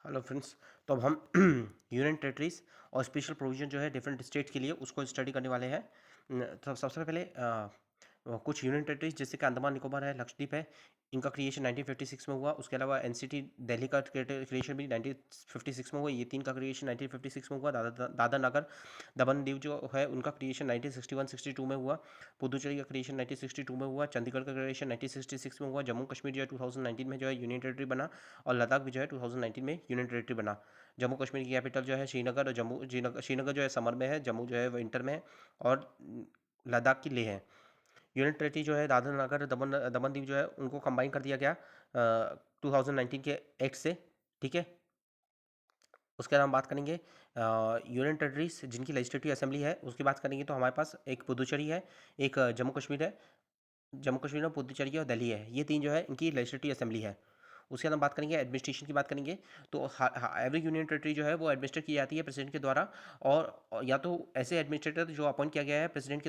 Hello friends. तो अब हम यूनियन टेरिटरीज और स्पेशल प्रोविजन जो है डिफरेंट स्टेट के लिए उसको स्टडी करने वाले हैं। तो सबसे पहले कुछ यूनियन टेरिटरीज जैसे कि अंडमान निकोबार है, लक्षद्वीप है, इनका क्रिएशन 1956 में हुआ। उसके अलावा एनसीटी दिल्ली का क्रिएशन भी 1956 में हुआ। ये तीन का क्रिएशन 1956 में हुआ। दादर नगर दमन दीव जो है उनका क्रिएशन 1961-62 में हुआ। पुदुचेरी का क्रिएशन 1962 में हुआ। चंडीगढ़ का क्रिएशन 1966 में हुआ। जम्मू कश्मीर जो है 2019 में जो है यूनियन टेरिटरी बना। और लद्दाख भी जो है 2019 में यूनियन टेरिटरी बना। जम्मू कश्मीर की कैपिटल जो है श्रीनगर, और श्रीनगर जो है समर में है, जम्मू जो है विंटर में है, और लद्दाख की लेह है। यूनियन टेरिटरी जो है दादर नगर दमन दमन दीव जो है उनको कंबाइन कर दिया गया 2019 के एक्ट से। ठीक है। उसके अलावा हम बात करेंगे यूनियन टेरिटरीज जिनकी लेजिस्लेटिव असेंबली है, उसकी बात करेंगे तो हमारे पास एक पुदुचेरी है, एक जम्मू कश्मीर है, जम्मू कश्मीर में पुदुचेरी है और दिल्ली है। ये तीन जो है इनकी लेजिस्लेटिव असेंबली है। उसके बाद हम बात करेंगे एडमिनिस्ट्रेशन की बात करेंगे तो एवरी यूनियन टेरिटरी जो है वो एडमिनिस्टर की जाती है प्रेसिडेंट के द्वारा। और या तो ऐसे एडमिनिस्ट्रेटर जो अपॉइंट किया गया है प्रेसिडेंट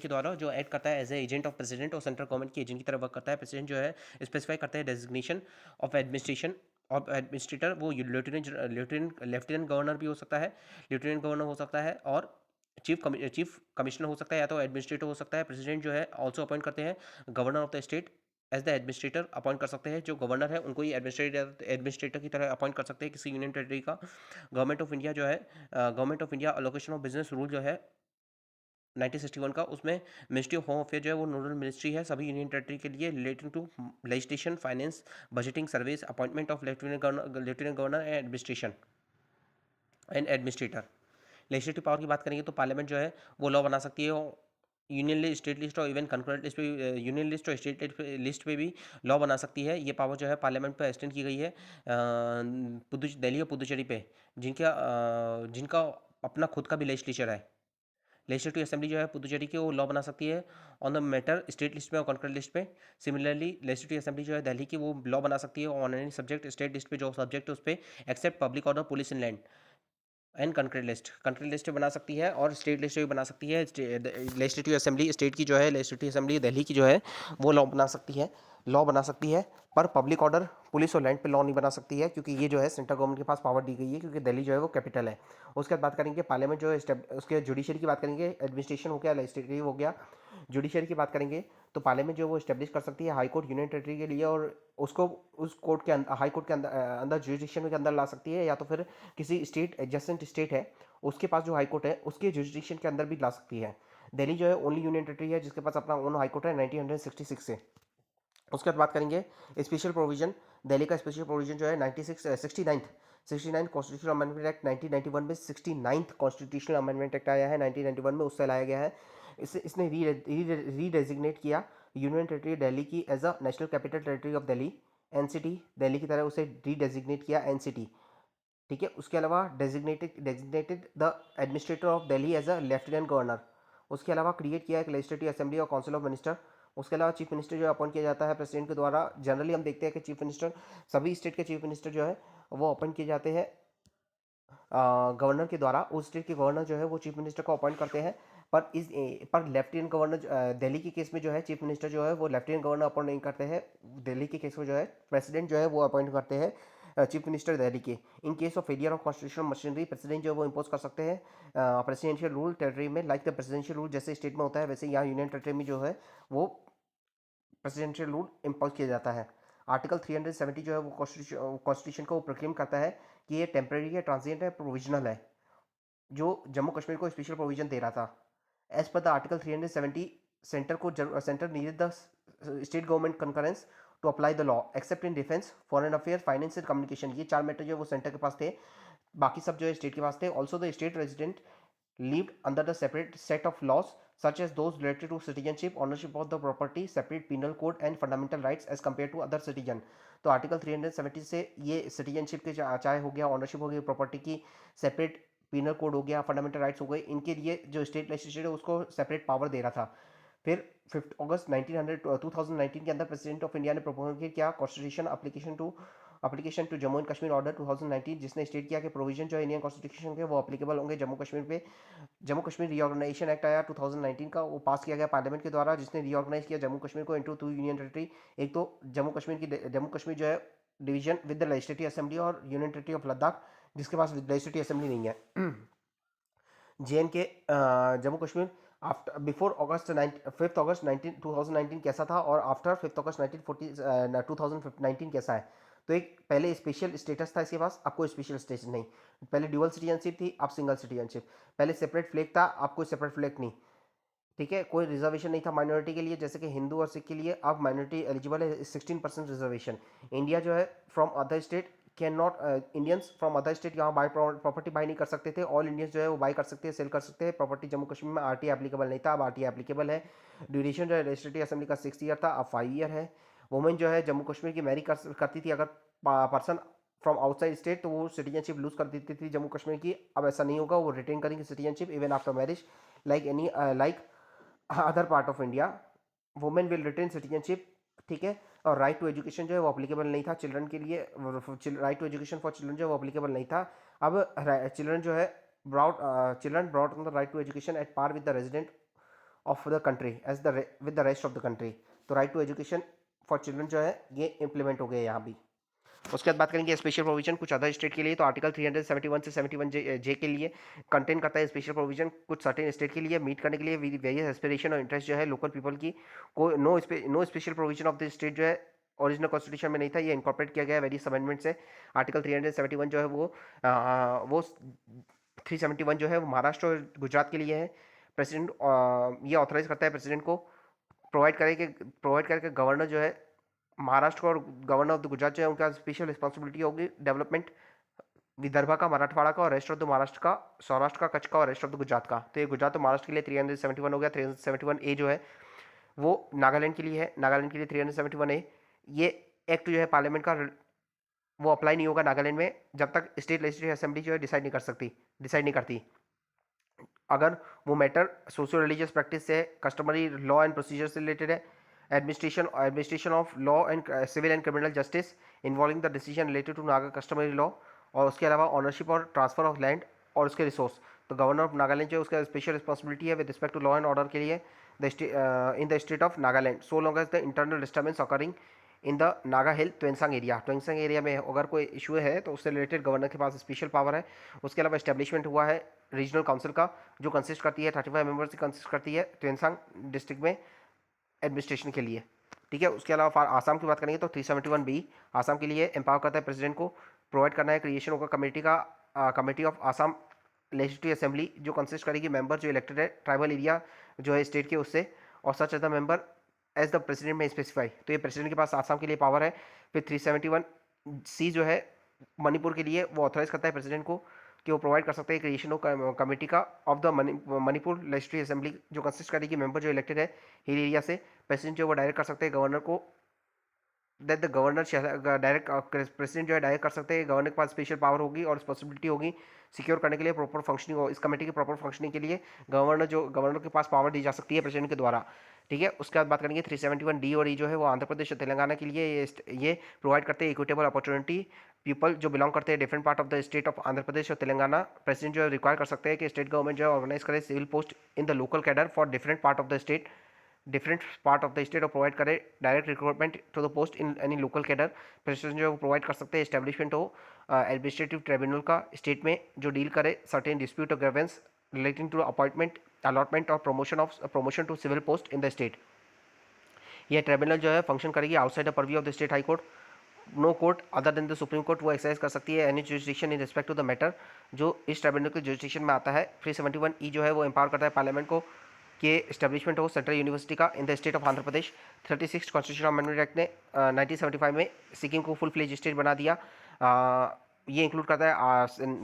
के द्वारा, जो एक्ट करता है as a agent of president और सेंट्रल गवर्नमेंट के एजेंट की तरह वर्क करता है। प्रेसिडेंट जो है स्पेसिफाई करता है designation of administration of administrator. वो लेफ्टिनेंट गवर्नर भी हो सकता है, लेफ्टिनेंट गवर्नर हो सकता है, और चीफ कमिश्नर हो सकता है, या तो एडमिनिस्ट्रेटर हो सकता है। प्रेसिडेंट जो है ऑल्सो अपॉइंट करते हैं governor of the state as the administrator appoint कर सकते हैं। जो गवर्नर है उनको ही एडमिनिस्ट्रेटर की तरह अपॉइंट कर सकते हैं किसी यूनियन टेरिटरी का। गवर्नमेंट ऑफ इंडिया जो है government of India allocation of business rule जो है 1961 का, उसमें मिनिस्ट्री ऑफ होम अफेयर जो है वो नोडल मिनिस्ट्री है सभी यूनियन टेरिटरी के लिए relating to legislation, finance, budgeting, service, appointment of lieutenant governor and administration and administrator. Legislative power की बात करेंगे तो पार्लियामेंट जो है वो लॉ बना सकती है। यूनियन लिस्ट, स्टेट लिस्ट और इवन कंकरेंट लिस्ट पे, यूनियन लिस्ट और स्टेट लिस्ट पे भी लॉ बना सकती है। ये पावर जो है पार्लियामेंट पर एक्सटेंड की गई है दिल्ली और पुदुचेरी पे, जिनका अपना खुद का भी लेजिस्लेचर है। लेजिस्लेटिव असेंबली जो है पुदुचेरी की वो लॉ बना सकती है on the matter state list में और कंकरेंट लिस्ट पे। सिमिलरली लेजिस्लेटिव असेंबली जो है दिल्ली की वो लॉ बना सकती है on any subject state list पे जो सब्जेक्ट है उस पर, except public order, police in land and country list बना सकती है, और स्टेट लिस्ट भी बना सकती है। लेजिस्लेटिव असेंबली स्टेट की जो है लेजिस्लेटिव असेंबली दिल्ली की जो है वो लॉ बना सकती है, पर पब्लिक ऑर्डर, पुलिस और लैंड पे लॉ नहीं बना सकती है, क्योंकि ये जो है सेंट्रल गवर्नमेंट के पास पावर दी गई है, क्योंकि दिल्ली जो है वो कैपिटल है। उसके बाद बात करेंगे पार्लियामेंट जो है उसके जुडिशरी की बात करेंगे। एडमिनिस्ट्रेशन हो गया, लेजिस्लेटिव हो गया, जुडिशरी की बात करेंगे तो पार्लियामेंट जो है वो स्टेब्लिश कर सकती है हाई कोर्ट यूनियन टेरिटरी के लिए, और उसको उस कोर्ट के अंदर, हाई कोर्ट के अंदर जुडिशन के अंदर ला सकती है, या तो फिर किसी स्टेट एडजेसेंट स्टेट है उसके पास जो हाई कोर्ट है उसके जुडिशन के अंदर भी ला सकती है। दिल्ली जो है ओनली यूनियन टेरिटरी है जिसके पास अपना ओन हाई कोर्ट है 1966 से। उसके बाद बात करेंगे स्पेशल प्रोविजन। दिल्ली का स्पेशल प्रोविजन जो है 69 कॉन्स्टिट्यूशनल अमेंडमेंट एक्ट 1991 में 69 कॉन्स्टिट्यूशनल अमेंडमेंट एक्ट आया है 1991 में, उससे लाया गया है। इसने रीडेजिग्नेट किया यूनियन टेरिटरी दिल्ली की as a national capital territory of Delhi, NCT. Delhi की तरह उसे रीडेजिग्नेट किया एनसीटी। ठीक है। उसके अलावा designated the administrator of Delhi as a lieutenant governor. उसके अलावा क्रिएट किया एक लेजिस्लेटिव असेंबली और काउंसिल ऑफ मिनिस्टर। उसके अलावा चीफ मिनिस्टर जो अपॉइंट किया जाता है प्रेसिडेंट के द्वारा। जनरली हम देखते हैं कि चीफ मिनिस्टर, सभी स्टेट के चीफ मिनिस्टर जो है वो अपॉइंट किए जाते हैं गवर्नर के द्वारा। उस स्टेट के गवर्नर जो है वो चीफ मिनिस्टर को अपॉइंट करते हैं। पर लेफ्टिनेंट गवर्नर दिल्ली के केस में जो है चीफ मिनिस्टर जो है वो लेफ्टिनेंट गवर्नर अपॉइंट नहीं करते हैं। दिल्ली के केस में जो है प्रेसिडेंट जो है वो अपॉइंट करते हैं चीफ मिनिस्टर दिल्ली के। In case of failure of constitutional machinery president जो है वो इम्पोज कर सकते हैं प्रेसिडेंशियल रूल टेरिटरी में, लाइक द प्रेसिडेंशियल रूल जैसे स्टेट में होता है वैसे यहाँ यूनियन टेरिटरी में जो है वो प्रेसिडेंशियल रूल इम्पोज किया जाता है। आर्टिकल 370 जो है वो कॉन्स्टिट्यूशन को प्रोक्लेम करता है कि ये टेम्परेरी है, ट्रांजिएंट है, प्रोविजनल है, जो जम्मू कश्मीर को स्पेशल प्रोविजन दे रहा था। As per the article 370 centre needed the state government concurrence to apply the law except in defence, foreign affair, finance and communication. ये चार मैटर जो है वो सेंटर के पास थे, बाकी सब जो है स्टेट के पास थे। Also the state resident lived under the separate set of laws such as those related to citizenship, ownership of the property, separate penal code and fundamental rights as compared to other citizen। तो article 370 से ये citizenship के चाहे हो गया, ownership हो गई property की, सेपरेट पिनल कोड हो गया, फंडामेंटल राइट्स हो गए, इनके लिए जो स्टेट लेजिस्लेचर है उसको सेपरेट पावर दे रहा था। फिर 5 अगस्त 2019 के अंदर प्रेसिडेंट ऑफ इंडिया ने प्रपोज किया constitution application to Jammu and Kashmir order 2019, जिसने स्टेट किया कि प्रोविजन जो इंडियन कॉन्स्टिट्यूशन के वो अप्लीकेबल होंगे जम्मू कश्मीर पे। जम्मू कश्मीर रीऑर्गेनाइजेशन एक्ट आया 2019 का, वो पास किया गया पार्लियामेंट के द्वारा, जिसने रीऑर्गेनाइज किया जम्मू कश्मीर को इनटू 2 यूनियन टेरिटरी। एक तो जम्मू कश्मीर जो है division with the legislative assembly और यूनियन टेरिटरी ऑफ लद्दाख, जिसके पास लेजिस्लेटिव असेंबली नहीं है। JNK, Jammu Kashmir, after before August 5 August 2019 कैसा था और आफ्टर 5 अगस्त 2019 कैसा है। तो एक पहले स्पेशल स्टेटस था इसके पास, अब कोई स्पेशल स्टेटस नहीं। पहले ड्यूअल सिटीजनशिप थी, अब सिंगल सिटीजनशिप। पहले सेपरेट फ्लैग था, अब कोई सेपरेट फ्लैग नहीं। ठीक है, कोई रिजर्वेशन नहीं था माइनॉरिटी के लिए, जैसे कि हिंदू और सिख के लिए। अब माइनॉरिटी एलिजिबल है, 16% रिजर्वेशन। इंडिया जो है from other state can not, Indians from other state यहाँ बाई प्रॉपर्टी बाई नहीं कर सकते थे। ऑल इंडियंस जो है वो बाई कर सकते हैं, सेल कर सकते हैं प्रॉपर्टी। जम्मू कश्मीर में RT एप्लीकेबल नहीं था, अब RT एप्लीकेबल है। ड्यूरेशन जो है लेजिस्लेटिव असेंबली का 6 ईयर था, अब 5 ईयर है। वुमेन जो है जम्मू कश्मीर की मैरी करती थी अगर पर्सन फ्रॉम आउटसाइड स्टेट, तो वो सिटीजनशिप लूज कर देती थी जम्मू कश्मीर की। अब ऐसा नहीं होगा, वो रिटेन करेंगे citizenship even after marriage, like any like other part of India. Women will retain citizenship. ठीक है, और राइट टू एजुकेशन जो है वो अप्लीकेबल नहीं था चिल्ड्रन के लिए। Right to education for children जो है वो अप्लीकेबल नहीं था। अब चिल्ड्रन जो है broad children broad on the right to education at par with the resident of the country as the with the rest of the country. तो right to education for children जो है ये implement हो गए यहाँ भी। उसके बाद बात करेंगे स्पेशल प्रोविजन कुछ अदर स्टेट के लिए। तो आर्टिकल 371 से 71 जे के लिए कंटेन करता है स्पेशल प्रोविजन कुछ सर्टेन स्टेट के लिए मीट करने के लिए वेरियस एस्पिरेशन और इंटरेस्ट जो है लोकल पीपल की। को no special provision of the state जो है ओरिजिनल कॉन्स्टिट्यूशन में नहीं था, ये इंकॉर्पोरेट किया गया वेरियस अमेंडमेंट से। आर्टिकल 371 जो है वो 371 जो है वो महाराष्ट्र और गुजरात के लिए है। प्रेसिडेंट ये ऑथराइज करता है प्रेसिडेंट को प्रोवाइड करके गवर्नर जो है महाराष्ट्र को और गवर्नर ऑफ द गुजरात जो है उनका स्पेशल रिस्पॉन्सिबिलिटी होगी डेवलपमेंट विदर्भा का, मराठवाड़ा का और रेस्ट ऑफ द महाराष्ट्र का, सौराष्ट्र का, कच्छ का और रेस्ट ऑफ द गुजरात का। तो ये गुजरात और महाराष्ट्र के लिए 371 हो गया। 371A जो है वो नागालैंड के लिए है, नागालैंड के लिए 371A। ये एक्ट जो है पार्लियामेंट का वो अप्लाई नहीं होगा नागालैंड में जब तक स्टेट लेजिस्लेटिव असेंबली जो है डिसाइड नहीं करती। अगर वो मैटर सोशो रिलीजियस प्रैक्टिस से, कस्टमरी लॉ एंड प्रोसीजर से रिलेटेड है, administration of law and civil and criminal justice involving the decision related to Naga customary law, और उसके अलावा ऑनरशिप और ट्रांसफर ऑफ लैंड और उसके रिसोर्स। तो गवर्नर ऑफ नागालैंड जो है उसका स्पेशल रिस्पॉन्सिबिलिटी है with respect to law and order के लिए in the state of Nagaland so long as the internal disturbance occurring in the Naga hill Tuensang area. Tuensang area में अगर कोई इशू है तो उससे रिलेटेड गवर्नर के पास स्पेशल पावर है। उसके अलावा इस्टेब्लिशमेंट हुआ है रीजनल काउंसिल का, जो कंसिस्ट करती है 35 मेंबर्स से कंसिस्ट करती है ट्वेंसांग डिस्ट्रिक्ट में एडमिनिस्ट्रेशन के लिए। ठीक है, उसके अलावा आसाम की बात करेंगे तो 371B आसाम के लिए एम्पावर करता है प्रेसिडेंट को, प्रोवाइड करना है क्रिएशन होगा committee of Assam legislative assembly, जो कंसिस्ट करेगी मेंबर जो इलेक्टेड है ट्राइबल एरिया जो है स्टेट के उससे, और such as the member as the president में स्पेसिफाई। तो ये प्रेसिडेंट के पास आसाम के लिए पावर है। फिर 371C जो है मणिपुर के लिए वो ऑथराइज करता है प्रेसिडेंट को कि वो प्रोवाइड कर सकते हैं क्रिएशन ऑफ कमेटी का of the Manipur legislative assembly, जो कंसिस्ट करेगी मेंबर जो इलेक्टेड है हिल एरिया से। प्रेसिडेंट जो वो डायरेक्ट कर सकते हैं गवर्नर को that the governor direct president जो है डायरेक्ट कर सकते हैं, गवर्नर के पास स्पेशल पावर होगी और रिस्पॉन्सिबिलिटी होगी सिक्योर करने के लिए प्रॉपर फंक्शनिंग हो इस कमेटी के प्रॉपर फंक्शनिंग के लिए गवर्नर के पास पावर दी जा सकती है प्रेसिडेंट के द्वारा। ठीक है, उसके बाद बात करेंगे 371D और E जो है वो आंध्र प्रदेश और तेलंगाना के लिए ये प्रोवाइड करते हैं इक्विटेबल अपॉर्चुनिटी पीपल जो बिलोंग करते हैं different part of the state of Andhra Pradesh और तेलंगाना। प्रेसिडेंट जो है रिक्वायर कर सकते हैं कि स्टेट गवर्नमेंट जो है ऑर्गेनाइज करे civil post in the local cadre for different part of the state और प्रोवाइड करे direct recruitment to the post in any local cadre. President जो प्रोवाइड कर सकते हैं एस्टेब्लिशमेंट हो एडमिनिस्ट्रेटिव ट्रिब्यूनल का स्टेट में जो डील करे सर्टेन डिस्प्यूट और grievance relating to appointment allotment और promotion to civil post in the state. यह ट्रिब्यूनल जो है फंक्शन करेगी outside the purview of the state high court. No court other than the supreme court वो exercise कर सकती है any jurisdiction in respect to the matter जो इस ट्रिब्यूनल के जुरिस्डिक्शन में आता है। 371E जो है वो एम्पावर करता है पार्लियामेंट को कि एस्टेब्लिशमेंट हो सेंट्रल यूनिवर्सिटी का इन the state of Andhra Pradesh. 36 constitution amendment act ने 1975 में सिक्किम को फुल फ्लेज स्टेट बना दिया। ये इंक्लूड करता है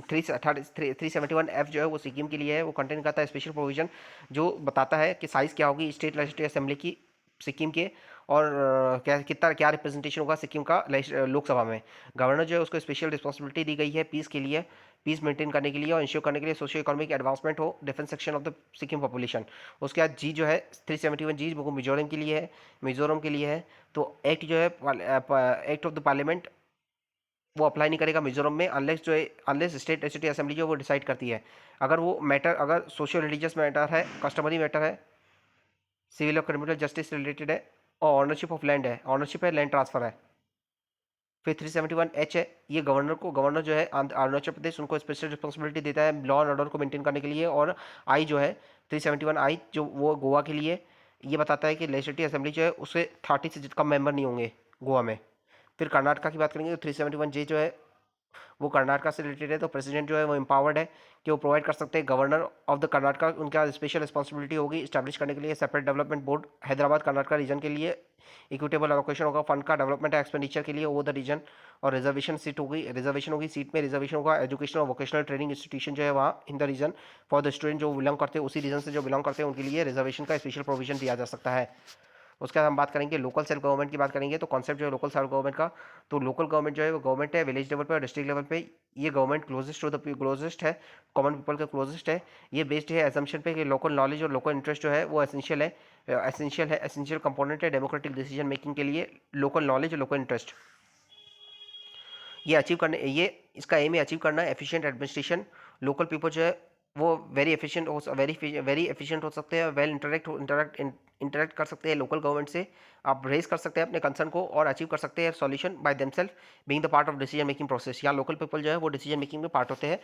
371F जो है वो सिक्किम के लिए है, वो कंटेन करता है स्पेशल प्रोविजन जो बताता है कि साइज़ क्या होगी स्टेट लेजिस्लेटिव असेंबली की सिक्किम के, और क्या रिप्रेजेंटेशन होगा सिक्किम का लोकसभा में। गवर्नर जो है उसको स्पेशल रिस्पॉन्सिबिलिटी दी गई है पीस के लिए, पीस मेंटेन करने के लिए और इंश्योर करने के लिए सोशियो इकोनॉमिक एडवांसमेंट हो different section of the Sikkim population. उसके बाद जी जो है 371G वो मिजोरम के लिए है, तो एक्ट जो है एक्ट ऑफ द पार्लियामेंट वो अप्लाई नहीं करेगा मिजोरम में अनलेस स्टेट लेजिस्लेटिव असेंबली जो वो डिसाइड करती है। अगर सोशियो रिलीजियस मैटर है, कस्टमरी मैटर है, सिविल और क्रिमिनल जस्टिस रिलेटेड है और ऑनरशिप ऑफ लैंड है, ऑनरशिप है लैंड ट्रांसफर है, फिर 371H है, ये गवर्नर जो है अरुणाचल प्रदेश, उनको स्पेशल रिस्पॉन्सिबिलिटी देता है लॉ एंड ऑर्डर को मेंटेन करने के लिए। और आई जो है 371I जो वो गोवा के लिए ये बताता है कि लेजिस्लेटिव असेंबली जो है उसे 30 से कम मेंबर नहीं होंगे गोवा में। फिर कर्नाटका की बात करेंगे तो 371J जो है वो कर्नाटका से रिलेटेड है। तो प्रेसिडेंट जो है वो एम्पावर्ड है कि वो प्रोवाइड कर सकते हैं, गवर्नर ऑफ द कर्नाटका उनका स्पेशल रिस्पॉन्सिबिलिटी होगी इस्टेब्लिश करने के लिए separate development board Hyderabad Karnataka region के लिए, इक्विटेबल एलोकेशन होगा फंड का डेवलपमेंट एक्सपेंडिचर के लिए वो द रीजन। और रिजर्वेशन सीट होगी, रिजर्वेशन होगी सीट में, रिजर्वेशन होगा एजुकेशन और वोकेशनल ट्रेनिंग इंस्टीट्यूशन जो है वहाँ in the region for the student जो बिलोंग करते हैं उसी रीजन से जो बिलोंग करते हैं उनके लिए रिजर्वेशन का स्पेशल प्रोविजन दिया जा सकता है। उसके बाद हम बात करेंगे लोकल सेल्फ गवर्नमेंट की बात करेंगे। तो कॉन्सेप्ट जो है लोकल सेल्फ गवर्नमेंट का, तो लोकल गवर्नमेंट जो है वो गवर्नमेंट है विलेज लेवल पे और डिस्ट्रिक्ट लेवल पे। ये government closest to the closest है, कॉमन पीपल के क्लोजेस्ट है। ये बेस्ड है एजम्पशन पे कि लोकल नॉलेज और लोकल इंटरेस्ट जो है वो एसेंशियल कंपोनेंट है डेमोक्रेटिक डिसीजन मेकिंग के लिए, लोकल नॉलेज और लोकल इंटरेस्ट। ये अचीव करने ये इसका एम है अचीव करना एफिशिएंट एडमिनिस्ट्रेशन। लोकल पीपल जो है वो वेरी एफिशिएंट हो सकते हैं, वेल इंटरेक्ट कर सकते हैं लोकल गवर्नमेंट से। आप रेज कर सकते हैं अपने कंसर्न को और अचीव कर सकते हैं solution by themselves being the part of decision making process. या लोकल पीपल जो है वो डिसीजन मेकिंग में पार्ट होते हैं,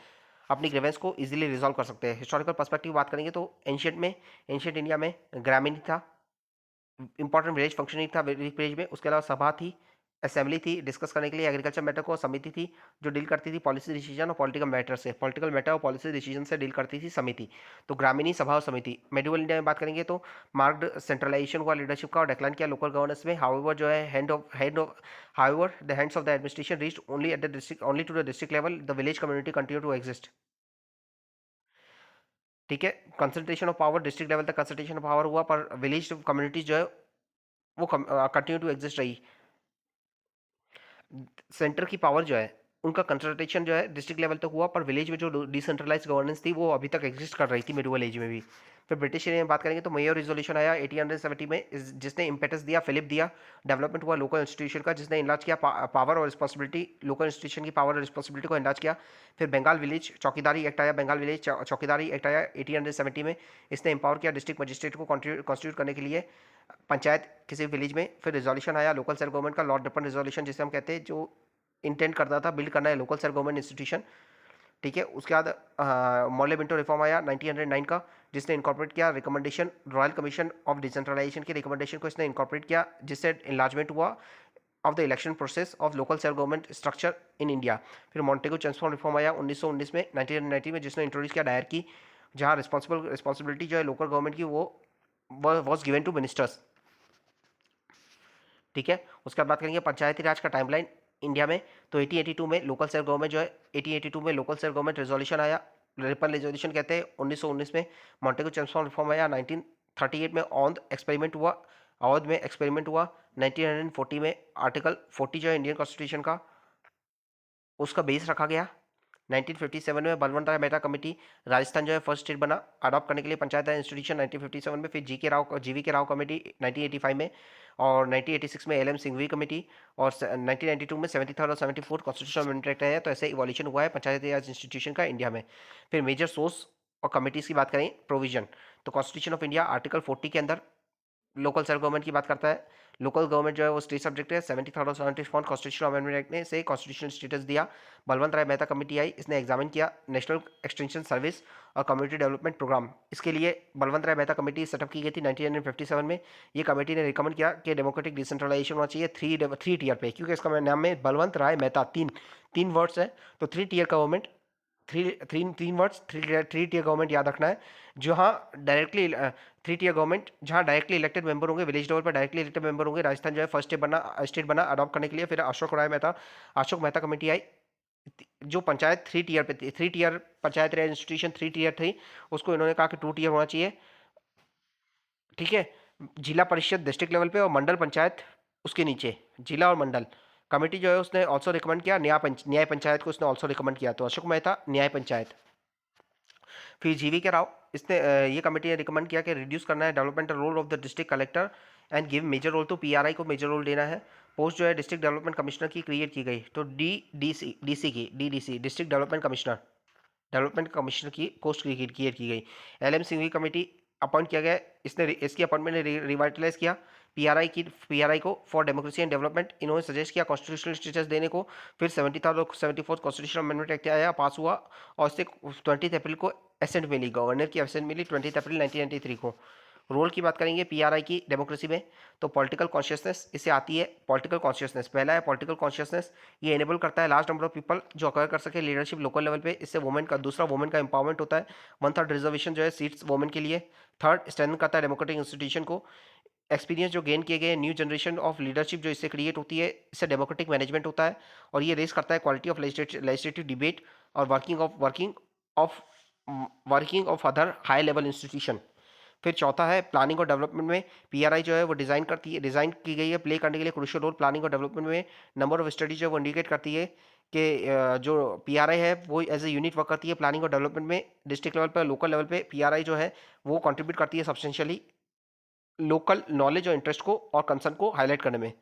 अपनी ग्रीवेंस को इजीली रिजॉल्व कर सकते हैं। हिस्टोरिकल पर्सपेक्टिव बात करेंगे तो एंशियंट इंडिया में ग्रामीण था, इंपॉर्टेंट विलेज फंक्शनिंग था विलेज में। उसके अलावा सभा थी, असेंबली थी डिस्कस करने के लिए एग्रीकल्चर मैटर को, समिति थी जो डील करती थी पॉलिसी डिसीजन और पॉलिटिकल मैटर और पॉलिसी डिसीजन से डील करती थी समिति। तो ग्रामीणी सभा और समिति। मेडिवल इंडिया में बात करेंगे तो मार्क्ड सेंट्रलाइजेशन हुआ लीडरशिप का और डिक्लाइन किया लोकल गवर्नेंस में। हाउएवर जो है however the hands of the administration reached only to the district level, the village community continue to exist. ठीक है, concentration of power district level तक कंसंट्रेशन ऑफ पावर हुआ पर विलेज कम्युनिटीज जो है वो कंटिन्यू टू एग्जिस्ट रही। Centre की पावर जो है उनका कंसंट्रेशन जो है डिस्ट्रिक्ट लेवल तक हुआ पर विलेज में जो डिसेंट्रलाइज गवर्नेंस थी वो अभी तक एग्जिस्ट कर रही थी मिडिवल एज में भी। फिर ब्रिटिश एरिया में बात करेंगे तो मेयर रिजोल्यूशन आया 1870 में जिसने इम्पेटस दिया, फिलिप दिया। डेवलपमेंट हुआ लोकल इंस्टीट्यूशन का जिसने इनलाज किया पावर और रिस्पॉन्सिबिलिटी, लोकल इंस्टीट्यूशन की पावर और रिस्पॉन्सिबिलिटी को इनलाज किया। फिर बंगाल विलेज चौकीदारी एक्ट आया, बंगाल विलेज चौकीदारी एक्ट आया 1870 में। इसने एम्पावर किया डिस्ट्रिक्ट मजिस्ट्रेट को कॉन्स्टिट्यूट करने के लिए पंचायत किसी विलेज में। फिर रिजोल्यूशन आया लोकल सेल्फ गवर्नमेंट का, लॉर्ड रिपन रिजोल्यूशन जिसे हम कहते हैं, जो इंटेंट करता था बिल्ड करना है लोकल सेल्फ गवर्नमेंट इंस्टीट्यूशन। ठीक है, उसके बाद मॉर्ले मिंटो रिफॉर्म आया 1909 का जिसने इनकॉर्पोरेट किया recommendation royal commission of decentralisation की रिकमेंडेशन को इसने इनकॉर्पोरेट किया जिससे इनलार्जमेंट हुआ of the election process of local self government structure in India. फिर मॉन्टेगो चेम्सफोर्ड रिफॉर्म आया 1919 में 1990 में जिसने इंट्रोड्यूस किया डायर की, जहाँ रिस्पॉन्सिबिलिटी जो है लोकल गवर्नमेंट की वो वॉज गिवन टू मिनिस्टर्स। ठीक है, उसके बाद बात करेंगे पंचायती राज का टाइमलाइन इंडिया में। तो 1882 में लोकल सेल्फ गवर्नमेंट जो है 1882 में लोकल सेल्फ गवर्नमेंट रेजोल्यूशन आया, रिपन रेजोल्यूशन कहते हैं। 1919 में मॉन्टेगो चेम्सफोर्ड रिफॉर्म आया। 1938 में अवध में एक्सपेरिमेंट हुआ। 1940 में आर्टिकल 40 जो है इंडियन कॉन्स्टिट्यूशन का उसका बेस रखा गया। 1957 में बलवंत राय मेहता कमेटी राजस्थान जो है फर्स्ट स्टेट बना अडॉप्ट करने के लिए पंचायत राज इंस्टीट्यूशन 1957 में। फिर जीवी के राव कमेटी 1985 में और 1986 में एलएम सिंघवी कमेटी और 1992 में 73rd और 74th कॉन्स्टिट्यूशनल अमेंडमेंट एक्ट आया। तो ऐसे इवोल्यूशन हुआ है पंचायती राज इंस्टीट्यूशन का इंडिया में। फिर मेजर सोर्स और कमिटीज़ की बात करें प्रोविजन, तो कॉन्स्टिट्यूशन ऑफ इंडिया आर्टिकल 40 के अंदर लोकल सेल्फ गवर्नमेंट की बात करता है। लोकल गवर्नमेंट जो है वो स्टेट सब्जेक्ट है। 73rd और 74th कॉन्स्टिट्यूशनल अमेंडमेंट एक्ट ने से कॉन्स्टिट्यूशनल स्टेटस दिया। बलवंत राय मेहता कमेटी आई, इसने एग्जामिन किया नेशनल एक्सटेंशन सर्विस और कम्युनिटी डेवलपमेंट प्रोग्राम। इसके लिए बलवंत राय मेहता कमेटी सेटअप की गई थी 1957 में। ये कमेटी ने रिकमेंड किया कि डेमोक्रेटिक डिसेंट्रलाइजेशन होना चाहिए थ्री टीयर पे, क्योंकि इसका नाम में बलवंत राय मेहता तीन वर्ड्स है। तो थ्री टीयर गवर्नमेंट, तीन वर्ड्स, थ्री टीयर गवर्नमेंट याद रखना है। जहाँ डायरेक्टली थ्री टीयर गवर्नमेंट जहाँ डायरेक्टली इलेक्टेड मेंबर होंगे, विलेज लेवल पर डायरेक्टली इलेक्टेड मेंबर होंगे। राजस्थान जो है फर्स्ट स्टेट बना अडॉप्ट करने के लिए। फिर अशोक मेहता कमेटी आई जो पंचायत थ्री टीयर पे थी, थ्री टीयर पंचायत राज इंस्टीट्यूशन थ्री टीयर थी, उसको इन्होंने कहा कि टू टीयर होना चाहिए। ठीक है, जिला परिषद डिस्ट्रिक्ट लेवल पे और मंडल पंचायत उसके नीचे, जिला और मंडल कमेटी जो है उसने ऑल्सो रिकमेंड किया न्याय पंचायत को उसने ऑल्सो रिकमेंड किया। तो अशोक मेहता न्याय पंचायत। फिर जीवी के राव, इसने ये कमेटी ने रिकमेंड किया कि रिड्यूस करना है development role of the district collector and give major role, तो पीआरआई को मेजर रोल देना है। पोस्ट जो है डिस्ट्रिक्ट डेवलपमेंट कमिश्नर की क्रिएट की गई, तो डीडीसी डिस्ट्रिक्ट डेवलपमेंट कमिश्नर की पोस्ट क्रिएट की गई। एलएम सिंघवी कमेटी अपॉइंट किया गया, इसने इसकी अपॉइंटमेंट ने रिवाइटलाइज किया पीआरआई को फॉर डेमोक्रेसी एंड डेवलपमेंट इन्होंने सजेस्ट किया कॉन्स्टिट्यूशनल स्टेटस देने को। फिर 73rd और 74th कॉन्स्टिट्यूशनल अमेंडमेंट एक्ट आया, पास हुआ, और इससे 20 अप्रैल को एसेंट मिली, गवर्नर की एसेंट मिली 20 अप्रैल 1993 को। रोल की बात करेंगे पीआरआई की डेमोक्रेसी में, तो पॉलिटिकल कॉन्शियसनेस इससे आती है। पॉलिटिकल कॉन्शियसनेस पहला है पॉलिटिकल कॉन्शियसनेस, ये एनेबल करता है लार्ज नंबर ऑफ पीपल जो अक्वायर कर सके लीडरशिप लोकल लेवल पे, इससे वुमेन का, दूसरा वुमेन का एम्पावरमेंट होता है, 1/3 रिजर्वेशन जो है सीट्स वुमेन के लिए। थर्ड, स्ट्रेंथन करता है डेमोक्रेटिक इंस्टीट्यूशन को, एक्सपीरियंस जो गेन किए गए न्यू जनरेशन ऑफ लीडरशिप जो इससे क्रिएट होती है, इससे डेमोक्रेटिक मैनेजमेंट होता है, और ये रेस करता है क्वालिटी ऑफ लेजिस्लेटिव डिबेट और working of other high level institution. फिर चौथा है प्लानिंग और डेवलपमेंट में पीआरआई जो है वो डिज़ाइन की गई है प्ले करने के लिए क्रूशियल रोल प्लानिंग और डेवलपमेंट में। नंबर ऑफ स्टडीज जो है वो इंडिकेट करती है कि जो पीआरआई है वो एज ए यूनिट वर्क करती है प्लानिंग और डेवलपमेंट में। डिस्ट्रिक्ट लेवल पर, लोकल लेवल पे पीआरआई जो है वो कंट्रीब्यूट करती है सब्सटेंशियली लोकल नॉलेज और इंटरेस्ट को और कंसर्न को हाईलाइट करने में।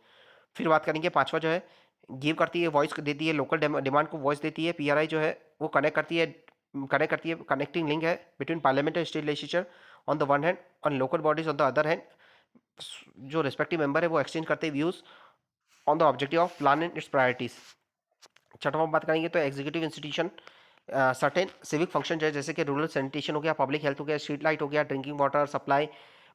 फिर बात करेंगे पांचवा जो है गिव करती है, वॉइस देती है, लोकल डिमांड को वॉइस देती है। पीआरआई जो है वो कनेक्ट करती है कनेक्टिंग लिंक है between parliament and state legislature on the one hand, on local bodies on the other hand. जो रिस्पेक्टिव मेंबर है वो एक्सचेंज करते हैं views on the objective of plan and it's priorities. छठवां बात करेंगे तो executive institution certain civic function जो है जैसे कि रूरल सैनिटेशन हो गया, पब्लिक हेल्थ हो गया, स्ट्रीट लाइट हो गया, drinking water supply,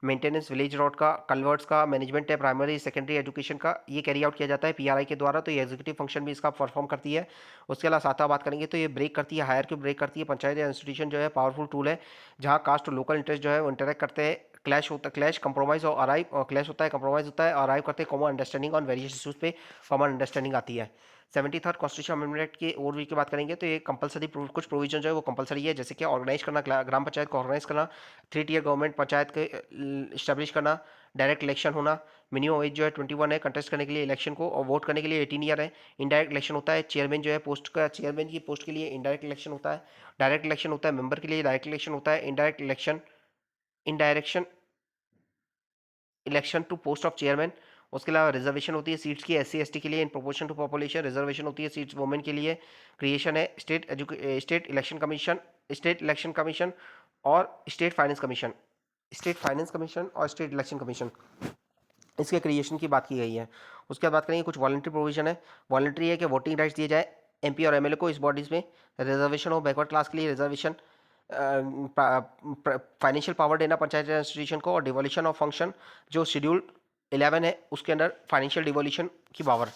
maintenance village road का, कन्वर्ट्स का, मैनेजमेंट है प्राइमरी सेकेंडरी एजुकेशन का, ये कैरी आउट किया जाता है पीआरआई के द्वारा, तो ये एग्जीक्यूटिव फंक्शन भी इसका परफॉर्म करती है। उसके अलावा सातवां बात करेंगे तो ये ब्रेक करती है, हायर की ब्रेक करती है। पंचायत या इंस्टीट्यूशन जो है पावरफुल टूल है जहाँ कास्ट और लोकल इंटरेस्ट जो है वो इंटरेक्ट करते हैं, क्लैश कंप्रोमाइज और अराइव, और क्लैश होता है कंप्रोमाइज होता है और अराइव करते हैं common understanding on various issues पे कॉमन अंडरस्टैंडिंग आती है। 73rd कॉन्स्टिट्यूशन अमेंडमेंट के ओवरव्यू की बात करेंगे तो ये कंपलसरी कुछ प्रोविजन जो है वो कंपलसरी है, जैसे कि ऑर्गेनाइज करना, ग्राम पंचायत को ऑर्गेनाइज करना, 3 टियर गवर्नमेंट पंचायत के इस्टेब्लिश करना, डायरेक्ट इलेक्शन होना, मिनिमम एज जो है 21 है कंटेस्ट करने के लिए इलेक्शन को, और वोट करने के लिए 18 ईयर है। इनडायरेक्ट इलेक्शन होता है, चेयरमैन जो है चेयरमैन की पोस्ट के लिए इनडायरेक्ट इलेक्शन होता है, डायरेक्ट इलेक्शन होता है मेंबर के लिए, डायरेक्ट इलेक्शन होता है, indirection election to post of chairman. उसके अलावा रिजर्वेशन होती है सीट्स की एससी एसटी के लिए in proportion to population, reservation होती है सीट्स वुमेन के लिए। क्रिएशन है स्टेट इलेक्शन कमीशन और स्टेट फाइनेंस कमीशन और स्टेट इलेक्शन कमीशन, इसके क्रिएशन की बात की गई है। उसके बाद बात करेंगे कुछ वॉलंटरी प्रोविजन है। वॉलंटरी है कि वोटिंग राइट्स दिए जाए एमपी और एमएलए को इस बॉडीज़ में, रिजर्वेशन हो बैकवर्ड क्लास के लिए रिजर्वेशन, फाइनेंशियल पावर देना पंचायत इंस्टीट्यूशन को, और डिवोल्यूशन ऑफ फंक्शन जो शेड्यूल 11 है उसके अंदर फाइनेंशियल डिवोल्यूशन की पावर।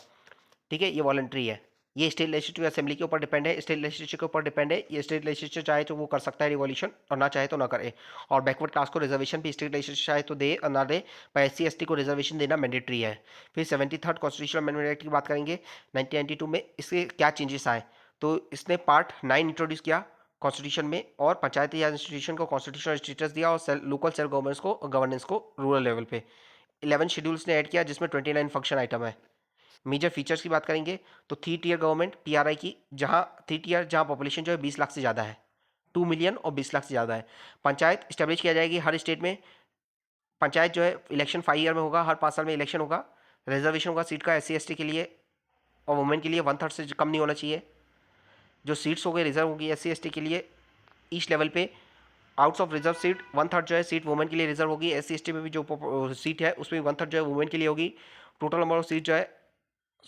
ठीक है, ये वॉलंटरी है, ये स्टेट लेजिस्लेटिव असेंबली के ऊपर डिपेंड है, स्टेट लेजिस्लेचर के ऊपर डिपेंड है। ये स्टेट लेजिस्लेचर चाहे तो वो कर सकता है रिवॉल्यूशन और ना चाहे तो ना करे। और बैकवर्ड क्लास को रिजर्वेशन भी स्टेट लेजिस्लेचर चाहे तो दे और ना दे, पर एससी एसटी को रिजर्वेशन देना मैंडेटरी है। फिर 73rd कॉन्स्टिट्यूशनल अमेंडमेंट एक्ट की बात करेंगे 1992 में, इसके क्या चेंजेस आए, तो इसने पार्ट 9 इंट्रोड्यूस किया कॉन्स्टिट्यूशन में, और पंचायत या इंस्टीट्यूशन को कॉन्स्टिट्यूशनल स्टेटस दिया, और लोकल सेल्फ गवर्नेंस को रूरल लेवल पे 11 शेड्यूल्स ने ऐड किया जिसमें 29 फंक्शन आइटम है। मेजर फीचर्स की बात करेंगे तो 3 टियर गवर्नमेंट पीआरआई की, जहां 3 टियर जहां पॉपुलेशन जो है 20 लाख से ज़्यादा है, 2 मिलियन और 20 लाख से ज़्यादा है। पंचायत इस्टेब्लिश किया जाएगी हर स्टेट में। पंचायत जो है इलेक्शन 5 ईयर में होगा, हर 5 साल में इलेक्शन होगा। रिजर्वेशन होगा सीट का एससी एसटी के लिए और वुमेन के लिए 1/3 से कम नहीं होना चाहिए। जो सीट्स हो गए रिजर्व होगी एससी एसटी के लिए ईच लेवल पे, आउट्स ऑफ रिजर्व सीट 1/3 जो है सीट वुमेन के लिए रिजर्व होगी। एससी एसटी में भी जो सीट है उसमें 1/3 जो है वुमेन के लिए होगी। टोटल नंबर ऑफ सीट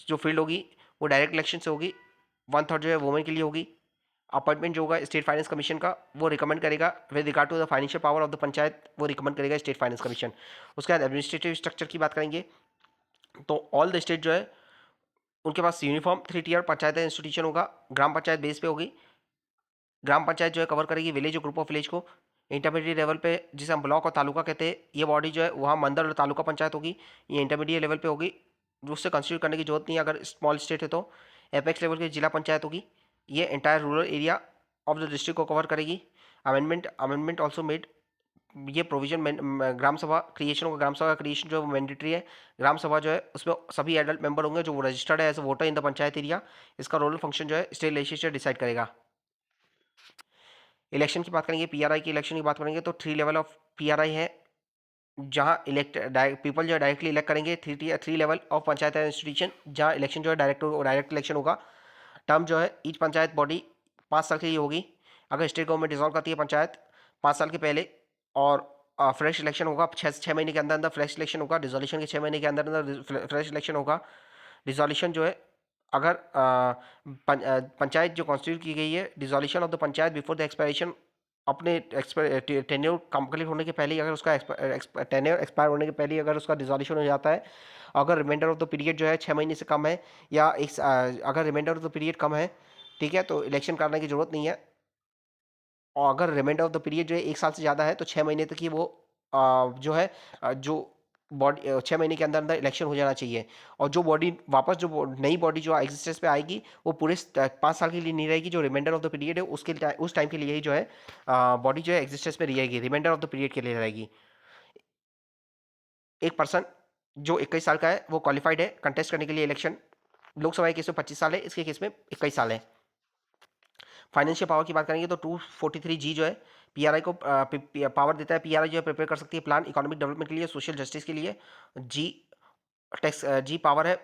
जो फील्ड होगी वो डायरेक्ट इलेक्शन से होगी, 1/3 जो है वुमेन के लिए होगी। अपॉइंटमेंट जो होगा स्टेट फाइनेंस कमीशन का, वो रिकमेंड करेगा with regard to the financial power of the panchayat, वो रिकमेंड करेगा स्टेट फाइनेंस कमीशन। उसके बाद एडमिनिस्ट्रेटिव स्ट्रक्चर की बात करेंगे तो ऑल द स्टेट जो है उनके पास यूनिफॉर्म 3 टियर पंचायत इंस्टीट्यूशन होगा, ग्राम पंचायत बेस पे होगी। ग्राम पंचायत जो है कवर करेगी विलेज और ग्रुप ऑफ विलेज को। इंटरमीडिएट लेवल पे जिसे हम ब्लॉक और तालुका कहते हैं, ये बॉडी जो है वहाँ मंडल और तालुका पंचायत होगी, ये इंटरमीडिएट लेवल पे होगी, उससे कंसिडर करने की जरूरत नहीं है अगर स्मॉल स्टेट है तो। एपेक्स लेवल की जिला पंचायत होगी, ये entire rural area of the district को कवर करेगी। अमेंडमेंट ऑल्सो मेड, ये प्रोविजन ग्राम सभा क्रिएशन होगा, ग्राम सभा का क्रिएशन जो है मैंडेटरी है। ग्राम सभा जो है उसमें सभी एडल्ट मेंबर होंगे जो रजिस्टर्ड है as voter in the panchayat area. इसका रोल फंक्शन जो है स्टेट लेजिस्लेचर डिसाइड करेगा। इलेक्शन की बात करेंगे, पीआरआई की इलेक्शन की बात करेंगे तो 3 लेवल ऑफ पीआरआई है, जहां पीपल जो है डायरेक्टली इलेक्ट करेंगे। 3 लेवल ऑफ पंचायत इंस्टीट्यूशन जहां इलेक्शन जो है डायरेक्ट इलेक्शन होगा। टर्म जो है ईच पंचायत बॉडी 5 साल के लिए होगी। अगर स्टेट गवर्नमेंट डिसॉल्व करती है पंचायत 5 साल के पहले और फ्रेश इलेक्शन होगा, 6 महीने के अंदर अंदर फ्रेश इलेक्शन होगा। डिसोल्यूशन के 6 महीने के अंदर अंदर फ्रेश इलेक्शन होगा। डिसोल्यूशन जो है, अगर पंचायत जो कॉन्स्टिट्यूट की गई है, dissolution of the panchayat before the expiration, अपने टेन्योर कंप्लीट होने के पहले ही अगर उसका टेन्योर एक्सपायर होने के पहले ही अगर उसका डिसोल्यूशन हो जाता है, अगर रिमाइंडर ऑफ द पीरियड जो है 6 महीने से कम है, या अगर रिमाइंडर ऑफ द पीरियड कम है, ठीक है, तो इलेक्शन करने की जरूरत नहीं है। और अगर रिमाइंडर ऑफ द पीरियड जो है 1 साल से ज़्यादा है, तो 6 महीने तक ही वो जो है जो बॉडी 6 महीने के अंदर अंदर इलेक्शन हो जाना चाहिए। और जो बॉडी वापस जो नई बॉडी जो एग्जिस्टेंस पे आएगी, वो पूरे 5 साल के लिए नहीं रहेगी। जो रिमाइंडर ऑफ द पीरियड है उसके उस टाइम के लिए ही जो है बॉडी जो है एग्जिस्टेंस में रहेगी, रिमाइंडर ऑफ द पीरियड के लिए रहेगी। एक पर्सन जो 21 साल का है वो क्वालिफाइड है कंटेस्ट करने के लिए इलेक्शन। लोकसभा के केस में 25 साल है, इसके केस में 21 साल है। फाइनेंशियल पावर की बात करेंगे तो 243G जो है पीआरआई को पावर देता है। पीआरआई जो है प्रिपेयर कर सकती है प्लान इकोनॉमिक डेवलपमेंट के लिए, सोशल जस्टिस के लिए। जी टैक्स जी पावर है,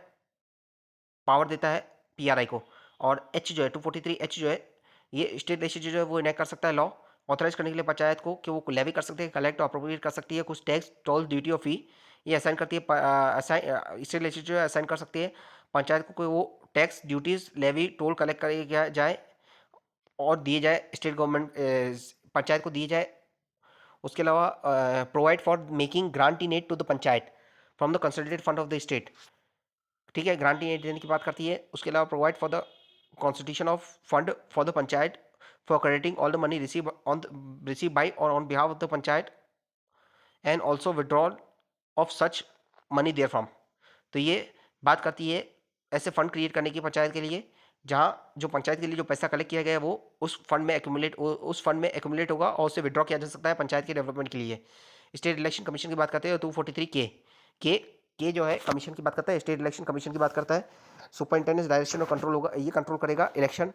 पावर देता है पीआरआई को। और एच जो है 243H जो है, ये स्टेट लेजिस्लेचर जो है वो इनेक्ट कर सकता है लॉ, ऑथराइज करने के लिए पंचायत को कि वो लेवी कर सकते हैं, कलेक्ट और अप्रोप्रिएट कर सकती है कुछ टैक्स, टोल, ड्यूटी और फी। ये असाइन करती है, स्टेट लेजिस्लेचर जो है असाइन कर सकती है पंचायत को कि वो tax, duties, levy, toll collect करे जाए और दिए जाए स्टेट गवर्नमेंट, पंचायत को दिए जाए। उसके अलावा provide for making grant in aid to the panchayat from the consolidated fund of the state, ठीक है, ग्रांट इन एड देने की बात करती है। उसके अलावा provide for the constitution of fund for the panchayat for crediting all the money receive by और on behalf of the panchayat and also withdrawal of such money therefrom. तो ये बात करती है ऐसे फंड क्रिएट करने की पंचायत के लिए, जहाँ जो पंचायत के लिए जो पैसा कलेक्ट किया गया है वो उस फंड में एक्यूमुलेट होगा और उसे विड्रॉ किया जा सकता है पंचायत के डेवलपमेंट के लिए। स्टेट इलेक्शन कमीशन की बात करते हैं 243 के के जो है कमीशन की बात करता है, स्टेट इलेक्शन कमीशन की बात करता है। सुपरिंटेंडेंस, डायरेक्शन और कंट्रोल होगा, ये कंट्रोल करेगा election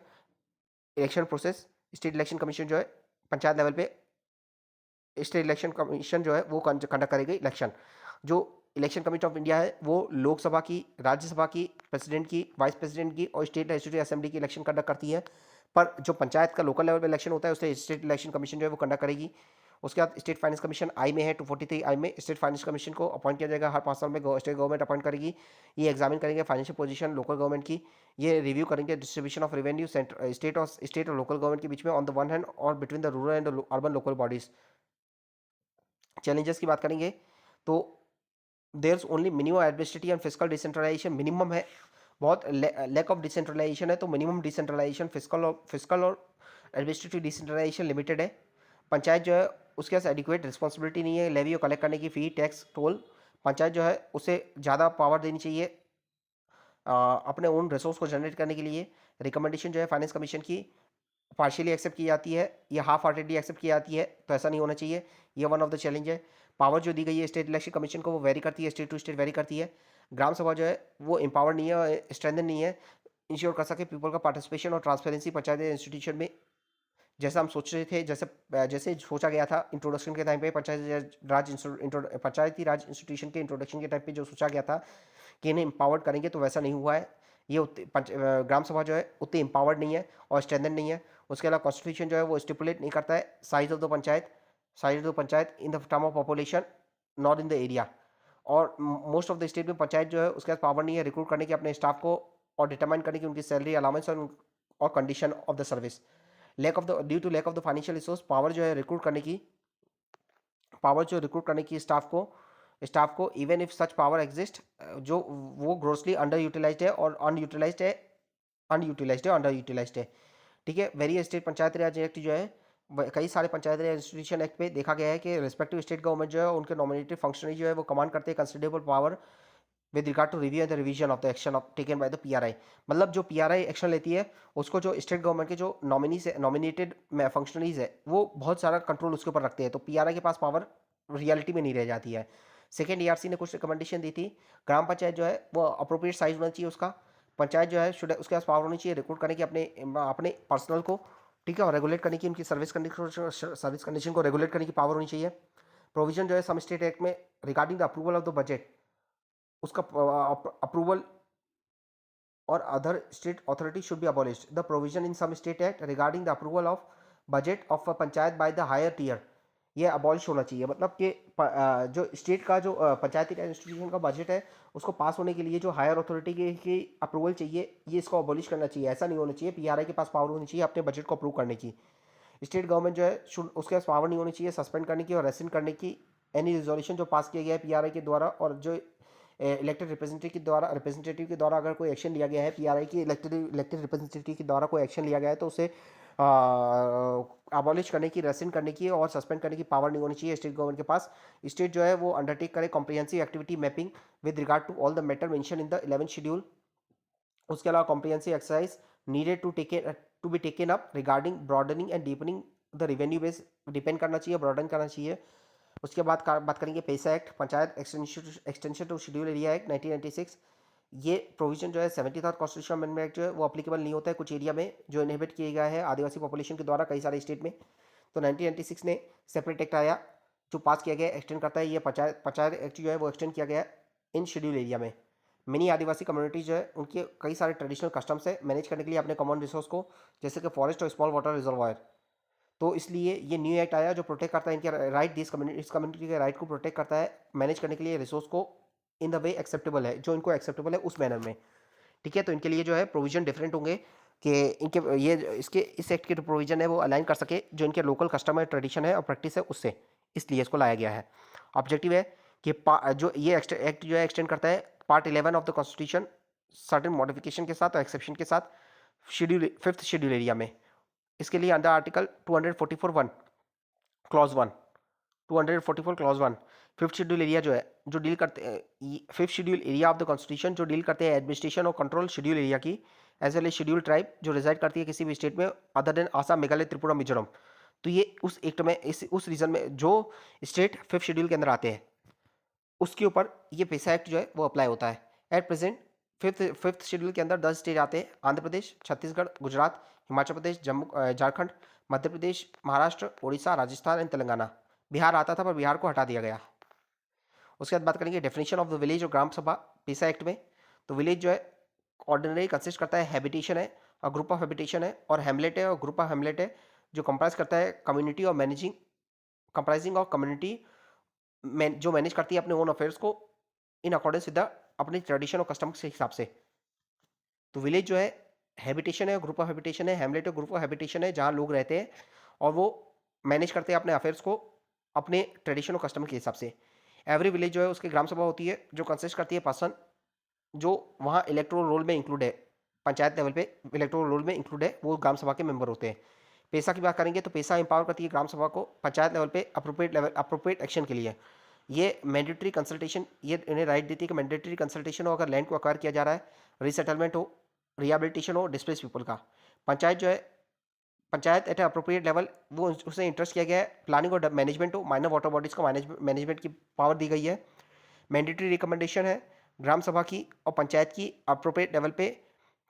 process. State election commission जो है पंचायत लेवल पे, स्टेट इलेक्शन कमीशन जो है वो कंडक्ट करेगी इलेक्शन। जो इलेक्शन कमीशन ऑफ इंडिया है वो लोकसभा की, राज्यसभा की, प्रेसिडेंट की, वाइस प्रेसिडेंट की और स्टेट लेजिस्लेटिव असेंबली की इलेक्शन कंडक्ट करती है। पर जो पंचायत का लोकल लेवल पे इलेक्शन होता है उससे स्टेट इलेक्शन कमीशन जो है वो कंडक्ट करेगी। उसके बाद स्टेट फाइनेंस कमीशन आई में है, 243 आई में स्टेट फाइनेंस कमीशन को अपॉइंट किया जाएगा। हर 5 साल में स्टेट गवर्नमेंट अपॉइंट करेगी। ये एग्जामिन करेंगे फाइनेंशियल पोजीशन लोकल गवर्नमेंट की। ये रिव्यू करेंगे डिस्ट्रीब्यूशन ऑफ रेवेन्यू स्टेट और लोकल गवर्नमेंट के बीच में ऑन द वन हैंड और between the rural and urban local bodies. Challenges की बात करेंगे तो there is only minimum administrative and physical decentralisation, minimum है, बहुत लैक ऑफ डिसेंट्रलाइजेशन है, तो मिनिमम डिसेंट्रलाइजेशन, फिजिकल और एडमिनिस्ट्रेटिव डिसेंट्रलाइजेशन लिमिटेड है। पंचायत जो है उसके पास एडिक्वेट रिस्पॉन्सिबिलिटी नहीं है लेवी और कलेक्ट करने की, फी, टैक्स, टोल। पंचायत जो है उसे ज़्यादा पावर देनी चाहिए अपने ओन रिसोर्स को जनरेट करने के लिए। रिकमेंडेशन जो है फाइनेंस कमीशन की पार्शियली एक्सेप्ट की जाती है या हाफ हार्टेडली एक्सेप्ट की जाती है, तो ऐसा नहीं होना चाहिए। ये वन ऑफ द चैलेंज है। पावर जो दी गई है स्टेट इलेक्शन कमीशन को वो वेरी करती है, स्टेट टू स्टेट वेरी करती है। ग्राम सभा जो है वो एम्पावर्ड नहीं है, स्ट्रेंथन नहीं है, इंश्योर कर सके पीपल का पार्टिसिपेशन और ट्रांसपेरेंसी पंचायत इंस्टीट्यूशन में। जैसा हम सोच रहे थे, जैसे सोचा गया था इंट्रोडक्शन के टाइम पे, पंचायती राज इंस्टीट्यूशन के इंट्रोडक्शन के टाइम पे जो सोचा गया था कि इन्हें एम्पावर्ड करेंगे, तो वैसा नहीं हुआ है। ये ग्राम सभा जो है उतनी एम्पावर्ड नहीं है और स्ट्रेंथन नहीं है। उसके अलावा कॉन्स्टिट्यूशन जो है वो स्टिपुलेट नहीं करता है size of the panchayat in the term of population, not in the area. और मोस्ट ऑफ द स्टेट में पंचायत जो है उसके पास पावर नहीं है रिक्रूट करने की अपने स्टाफ को और डिटरमाइन करने की उनकी सैलरी अलाउंस और condition of the service. Due to lack of the financial resource, power जो है रिक्रूट करने की, स्टाफ को even if such power exist, जो वो ग्रोसली अंडर यूटिलाइज्ड है और अंडर यूटिलाइज्ड है, ठीक है। वेरियस स्टेट पंचायत राज एक्ट जो है, कई सारे पंचायत राज इंस्टीट्यूशन एक्ट पे देखा गया है कि रिस्पेक्टिव स्टेट गवर्नमेंट जो है उनके नॉमिनेटेड फंक्शनरी जो है वो कमांड करते हैं considerable power with regard to review and the revision of the action of taken by the PRI. मतलब जो पीआरआई एक्शन लेती है उसको जो स्टेट गवर्नमेंट के जो नॉमिनेटेड फंक्शनरीज है वो बहुत सारा कंट्रोल उसके ऊपर रखते हैं, तो पीआरआई के पास पावर रियलिटी में नहीं रह जाती है। सेकेंड, ईआरसी ने कुछ रिकमेंडेशन दी थी। ग्राम पंचायत जो है वो अप्रोप्रिएट साइज होना चाहिए उसका। पंचायत जो है उसके पास पावर होनी चाहिए रिक्रूट करने की अपने पर्सनल को, ठीक है, और रेगुलेट करने की उनकी सर्विस कंडीशन को रेगुलेट करने की पावर होनी चाहिए। प्रोविजन जो है सम स्टेट एक्ट में regarding the approval of the budget, उसका अप्रूवल और other state authority should be abolished. The provision in some state act regarding the approval of budget of a panchayat by the higher tier ये abolish होना चाहिए। मतलब कि जो state का जो पंचायती राज इंस्टीट्यूशन का बजट है उसको पास होने के लिए जो हायर अथॉरिटी की अप्रूवल चाहिए, ये इसको अबॉलिश करना चाहिए। ऐसा नहीं होना चाहिए, पीआरआई के पास पावर होनी चाहिए अपने बजट को अप्रूव करने की। स्टेट गवर्नमेंट जो है उसके पास पावर नहीं होनी चाहिए सस्पेंड करने की और रेसिड करने की एनी रिजोल्यूशन जो पास किया गया है पीआरआई के द्वारा, और जो इलेक्टेड रिप्रेजेंटेटिव के द्वारा अगर कोई एक्शन लिया गया है, पीआरआई की इलेक्टेड रिप्रेजेंटेटिव के द्वारा कोई एक्शन लिया गया है, तो उसे अबॉलिश करने की, रेसिड करने की और सस्पेंड करने की पावर नहीं होनी चाहिए स्टेट गवर्नमेंट के पास। स्टेट जो है वो अंडरटेक करे comprehensive activity mapping with regard to all the matter mention in the 11th schedule. उसके अलावा comprehensive exercise needed to be taken up regarding broadening and deepening the revenue base, depend करना चाहिए, broaden करना चाहिए। उसके बाद बात करेंगे PESA act, panchayat extension to schedule area act 1996। ये प्रोविजन जो है 73rd कॉन्स्टिट्यूशन अमेंडमेंट एक्ट जो है वो अप्लीकेबल नहीं होता है कुछ एरिया में जो इनहेबिट किए गया है आदिवासी पॉपुलेशन के द्वारा कई सारे स्टेट में। तो 1996 में सेपरेट एक्ट आया जो पास किया गया, एक्सटेंड करता है ये पंचायत एक्ट जो है वो एक्सटेंड किया गया इन शेड्यूल एरिया में। मिनी आदिवासी कम्युनिटीज जो है उनके कई सारे ट्रेडिशनल कस्टम्स है मैनेज करने के लिए अपने कॉमन रिसोर्स को, जैसे कि फॉरेस्ट और स्मॉल वाटर रिजर्वायर। तो इसलिए ये न्यू एक्ट आया जो प्रोटेक्ट करता है इनके राइट, इस कम्युनिटी के राइट को प्रोटेक्ट करता है मैनेज करने के लिए रिसोर्स को इन द वे एक्सेप्टेबल है, जो इनको एक्सेप्टेबल है उस मैनर में। ठीक है, तो इनके लिए जो है प्रोविजन डिफरेंट होंगे कि इनके ये इसके इस एक्ट के जो प्रोविजन है वो अलाइन कर सके जो इनके लोकल कस्टम है, ट्रेडिशन है और प्रैक्टिस है उससे, इसलिए इसको लाया गया है। ऑब्जेक्टिव है कि जो ये एक्ट जो है एक्सटेंड करता है part 11 of the constitution certain modification के साथ और एक्सेप्शन के साथ शेड्यूल 5th शेड्यूल एरिया में। इसके लिए under article 244(1) clause 1, 244 clause 1 5th schedule area जो है जो डील करते हैं 5th schedule area of the constitution जो डील करते हैं एडमिनिस्ट्रेशन और कंट्रोल शेड्यूल एरिया की, as well as schedule tribe जो रिजाइड करती है किसी भी स्टेट में अदर देन आसाम, मेघालय, त्रिपुरा, मिजोरम। तो ये उस एक्ट में उस रीजन में जो स्टेट 5th शेड्यूल के अंदर आते हैं उसके ऊपर ये पैसा एक्ट जो है वो अप्लाई होता है। एट प्रेजेंट फिफ्थ शेड्यूल के अंदर 10 स्टेट आते हैं, आंध्र प्रदेश, छत्तीसगढ़, गुजरात, हिमाचल प्रदेश, झारखंड, मध्य प्रदेश, महाराष्ट्र, उड़ीसा, राजस्थान एंड तेलंगाना। बिहार आता था पर बिहार को हटा दिया गया। उसके बाद बात करेंगे डेफिनेशन ऑफ द विलेज और ग्राम सभा पैसा एक्ट में। तो विलेज जो है ऑर्डिनरी कंसिस्ट करता है हैबिटेशन है और ग्रुप ऑफ हैबिटेशन है, और हेमलेट है और ग्रुप ऑफ हेमलेट है जो कंप्राइज करता है कम्युनिटी और कंप्राइजिंग ऑफ कम्युनिटी जो मैनेज करती है अपने ओन अफेयर्स को इन अकॉर्डेंस विद द अपनी ट्रेडिशन और कस्टम के हिसाब से। तो विलेज जो है हैबिटेशन है, ग्रुप ऑफ हैबिटेशन है, हैमलेट है, ग्रुप ऑफ हैबिटेशन है जहाँ लोग रहते हैं और वो मैनेज करते हैं अपने अफेयर्स को अपने ट्रेडिशन और कस्टम के हिसाब से। एवरी विलेज जो है उसकी ग्राम सभा होती है जो कंसिस्ट करती है पर्सन जो वहाँ इलेक्टोरल रोल में इंक्लूड है, पंचायत लेवल पे इलेक्टोरल रोल में इंक्लूड है, वो ग्राम सभा के मेंबर होते हैं। पैसा की बात करेंगे तो पैसा एम्पावर करती है ग्राम सभा को पंचायत लेवल पे अप्रोप्रिएट एक्शन के लिए। ये मैंडेटरी कंसल्टेशन, ये इन्हें राइट देती है कि मैंडेटरी कंसल्टेशन हो अगर लैंड को अक्वायर किया जा रहा है, रिसेटलमेंट हो, रिहेबिलिटेशन हो डिस्प्लेस पीपल का। पंचायत जो है पंचायत एट अप्रोप्रिएट लेवल वो उसे इंटरेस्ट किया गया है, प्लानिंग और मैनेजमेंट हो, माइनर वाटर बॉडीज़ को मैनेजमेंट की पावर दी गई है। मैंडेटरी रिकमेंडेशन है ग्राम सभा की और पंचायत की अप्रोप्रिएट लेवल पे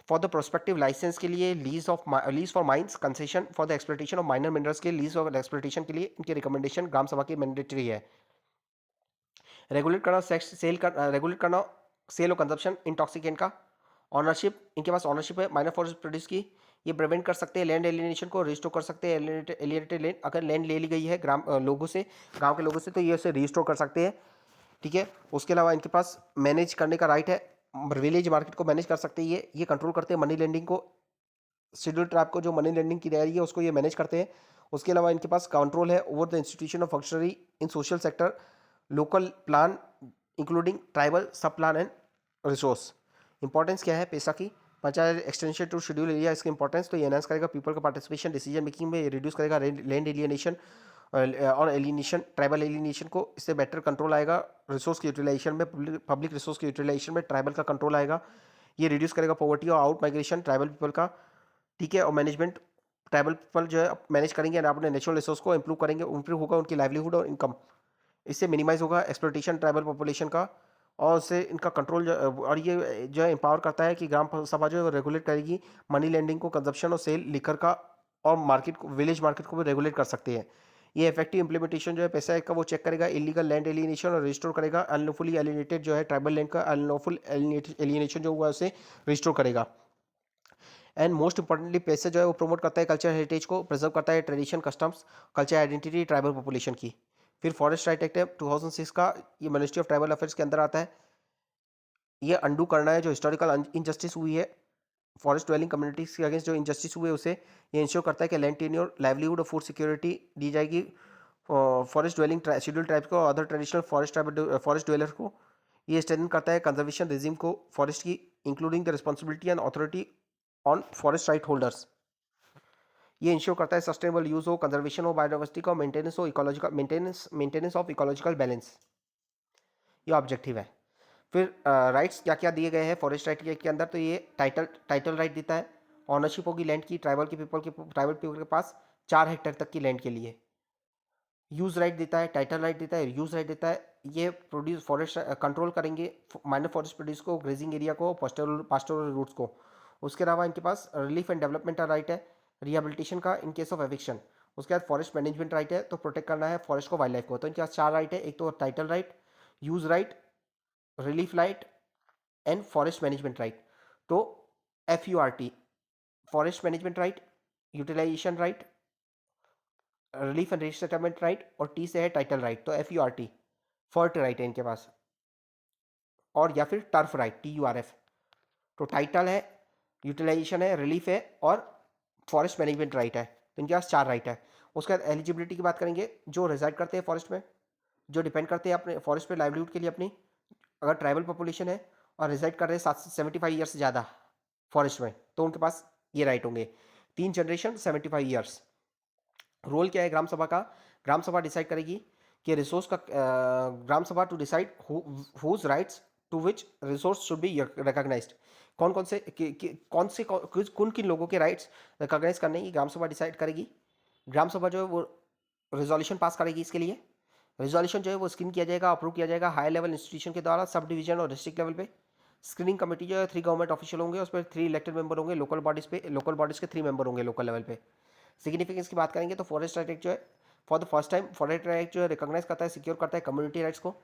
फॉर द प्रोस्पेक्टिव लाइसेंस के लिए, lease for mines, concession for the exploitation of minor minerals के लीज और एक्सप्लोटेशन के लिए इनकी रिकमेंडेशन ग्राम सभा की मैंडेटरी है। रेगुलेट करना सेल और कंजप्शन इंटॉक्सिकेंट का। ऑनरशिप, इनके पास ऑनरशिप है माइनर फॉरेस्ट प्रोड्यूस की। ये प्रिवेंट कर सकते हैं लैंड एलिनेशन को, रिस्टोर कर सकते हैं एलिनेटेड लैंड, अगर लैंड ले ली गई है लोगों से, गांव के लोगों से, तो ये उसे रिस्टोर कर सकते हैं। ठीक है, उसके अलावा इनके पास मैनेज करने का राइट है, विलेज मार्केट को मैनेज कर सकते हैं ये कंट्रोल करते हैं मनी लेंडिंग को, शेड्यूल ट्राइब को जो मनी लेंडिंग की तैयारी है उसको ये मैनेज करते हैं। उसके अलावा इनके पास कंट्रोल है over the institution of functionary in social sector, local plan including tribal sub plan and resource. Importance क्या है पैसा की, panchayat extension to schedule area, इसकी इंपॉर्टेंस तो ये एनहांस करेगा पीपल का पार्टिसिपेशन डिसीजन मेकिंग में, रिड्यूस करेगा लैंड एलियनेशन और एलिनेशन, ट्राइबल एलिनेशन को, इससे बेटर कंट्रोल आएगा रिसोर्स की यूटिलाइजेशन में, पब्लिक रिसोर्स की यूटिलाइजेशन में ट्राइबल का कंट्रोल आएगा। ये रिड्यूस करेगा पॉवर्टी और आउट माइग्रेशन ट्राइबल पीपल का। ठीक है, और मैनेजमेंट ट्राइबल पीपल जो है मैनेज करेंगे अपने नेचुरल रिसोर्स को, इंप्रूव होगा उनकी लाइवलीहुड और इनकम, इससे मिनिमाइज होगा एक्सप्लोटेशन ट्राइबल पॉपुलेशन का, और उससे इनका कंट्रोल और ये जो है एम्पावर करता है कि ग्राम सभा जो है रेगुलेट करेगी मनी लेंडिंग को, कंजप्शन और सेल लिकर का, और मार्केट को, विलेज मार्केट को भी रेगुलेट कर सकते हैं। ये इफेक्टिव इंप्लीमेंटेशन जो है पैसा का वो चेक करेगा, इलीगल लैंड एलिनेशन और रिस्टोर करेगा, अनलॉफुली एलिनेटेड जो है ट्राइबल लैंड का अनलॉफुल एलिनेशन जो हुआ है उसे रिस्टोर करेगा। एंड मोस्ट इंपॉर्टेंटली पैसे जो है वो प्रमोट करता है कल्चर हेरिटेज को, प्रिजर्व करता है tradition, customs, culture identity tribal population की। फिर फॉरेस्ट राइट एक्ट है 2006 का, ये मिनिस्ट्री ऑफ ट्राइबल अफेयर्स के अंदर आता है। ये अंडू करना है जो हिस्टोरिकल इनजस्टिस हुई है फॉरेस्ट ड्वेलिंग कम्युनिटीज के अगेंस्ट, जो इंजस्टिस हुए उसे ये इंश्योर करता है कि लैंड टेन्योर, लाइवलीहुड और फूड सिक्योरिटी दी जाएगी फॉरेस्ट ड्वेलिंग शेड्यूल ट्राइब्स को, अदर ट्रेडिशनल फॉरेस्ट ड्वेलर को। ये स्ट्रेंथन करता है कंजर्वेशन रिजीम को फॉरेस्ट की, including the responsibility and authority on forest right holders. ये इंश्योर करता है सस्टेनेबल यूज हो, कंजर्वेशन हो बायोडाइवर्सिटी का, मेंटेनेंस हो, ecological maintenance of ecological balance. ये ऑब्जेक्टिव है। फिर राइट्स क्या क्या दिए गए हैं फॉरेस्ट राइट के अंदर, तो ये टाइटल राइट देता है, ऑनरशिप होगी लैंड की ट्राइबल पीपल के पास 4 हेक्टेयर तक की लैंड के लिए। यूज राइट देता है, टाइटल राइट देता है, यूज राइट देता है। ये प्रोड्यूस फॉरेस्ट कंट्रोल करेंगे माइनर फॉरेस्ट प्रोड्यूस को, ग्रेजिंग एरिया को, पास्टोरल रूट्स को। उसके अलावा इनके पास रिलीफ एंड डेवलपमेंट का राइट है, रिहेबिलिटेशन का इन केस ऑफ एविक्शन। उसके बाद फॉरेस्ट मैनेजमेंट राइट है, तो प्रोटेक्ट करना है फॉरेस्ट को, वाइल्ड लाइफ को। तो इनके पास 4 राइट है, एक तो title right, use right, relief right and forest management right. तो FURT forest management right, utilisation right, relief and resettlement right, और T से है टाइटल राइट। तो FURT फर्ट राइट है इनके पास, और या फिर टर्फ राइट TURF। तो टाइटल है, यूटिलाइजेशन है, रिलीफ है और फॉरेस्ट मैनेजमेंट राइट है। तो इनके पास 4 राइट है। उसके बाद एलिजिबिलिटी की बात करेंगे, जो रिजाइड करते हैं फॉरेस्ट में, जो डिपेंड करते हैं अपने फॉरेस्ट पे लाइवलीहुड के लिए अपनी, अगर ट्राइबल पॉपुलेशन है और रिजाइड कर रहे हैं 75 ईयर्स से ज़्यादा फॉरेस्ट में, तो उनके पास ये राइट होंगे। 3 जनरेशन 75 ईयर्स। रोल क्या है ग्राम सभा का? ग्राम सभा डिसाइड करेगी कि रिसोर्स का, gram sabha to decide whose rights to which resource should be recognised. कौन कौन से किन किन लोगों के राइट्स रिकॉग्नाइज करने की ग्राम सभा डिसाइड करेगी। ग्राम सभा जो है वो रिजोल्यूशन पास करेगी इसके लिए। रिजोल्यूशन जो है वो स्क्रीन किया जाएगा, अप्रूव किया जाएगा हाई लेवल इंस्टीट्यूशन के द्वारा, सब डिवीजन और डिस्ट्रिक्ट लेवल पे। स्क्रीनिंग कमेटी जो है 3 गवर्नमेंट ऑफिशियल होंगे, उस पर 3 इलेक्टेड मेंबर होंगे, लोकल बॉडीज के 3 मेंबर होंगे लोकल लेवल पे। सिग्निफिकेंस की बात करेंगे तो फॉरेस्ट राइट एक्ट जो है for the first time forest right जो है रिकॉग्नाइज करता है, सिक्योर करता है कम्युनिटी राइट्स को।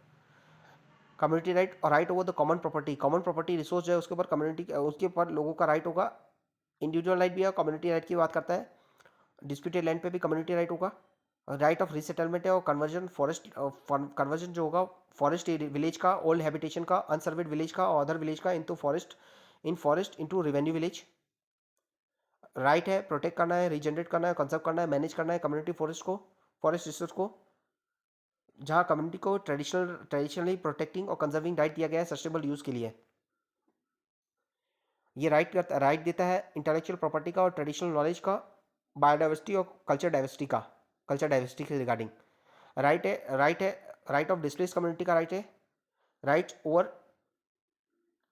कम्युनिटी राइट और right over the common property resource जो है उसके ऊपर उसके ऊपर लोगों का राइट होगा। इंडिविजुअल राइट भी है, कम्युनिटी राइट की बात करता है। डिस्प्यूटेड लैंड पे भी कम्युनिटी राइट होगा। राइट ऑफ रीसेटलमेंट है और कन्वर्जन जो होगा फॉरेस्ट विलेज का, ओल्ड हैबिटेशन का, अनसर्वेड विलेज का और अदर विलेज का इन forest into revenue village. Right है प्रोटेक्ट करना है, रीजनरेट करना है, कंजर्व करना है, मैनेज करना है कम्युनिटी फॉरेस्ट रिसोर्स को, जहाँ कम्युनिटी को ट्रेडिशनली प्रोटेक्टिंग और कंजर्विंग राइट दिया गया है सस्टेनेबल यूज के लिए। ये राइट देता है इंटेलेक्चुअल प्रॉपर्टी का और ट्रेडिशनल नॉलेज का, बायोडाइवर्सिटी और कल्चर डाइवर्सिटी के regarding. Right of displace community का राइट है, राइट ओवर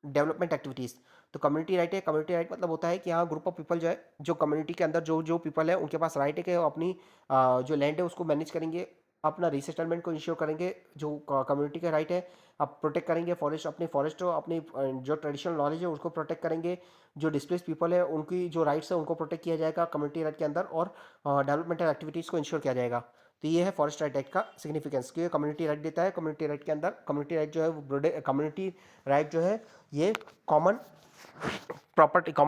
डेवलपमेंट एक्टिविटीज़। तो कम्युनिटी राइट मतलब होता है कि यहाँ ग्रुप ऑफ पीपल जो है, जो कम्युनिटी के अंदर जो जो पीपल है उनके पास राइट है कि वो अपनी जो लैंड है उसको मैनेज करेंगे, अपना रीसेटलमेंट को इंश्योर करेंगे, जो कम्युनिटी का राइट है। अब प्रोटेक्ट करेंगे फॉरेस्ट अपनी जो ट्रेडिशनल नॉलेज है उसको प्रोटेक्ट करेंगे। जो डिस्प्लेस पीपल है उनकी जो राइट्स है उनको प्रोटेक्ट किया जाएगा कम्युनिटी राइट के अंदर, और डेवलपमेंटल एक्टिविटीज़ को इंश्योर किया जाएगा। तो ये है फॉरेस्ट राइट एक्ट का सिग्निफिकेंस, कि कम्युनिटी राइट देता है। कम्युनिटी राइट के अंदर कम्युनिटी राइट जो है कम्युनिटी राइट जो है ये कॉमन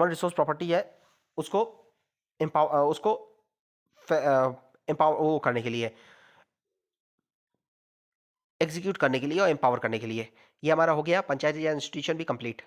रिसोर्स प्रॉपर्टी है, उसको एम्पावर वो करने के लिए, एग्जीक्यूट करने के लिए और एम्पावर करने के लिए। ये हमारा हो गया पंचायती राज इंस्टीट्यूशन भी कंप्लीट।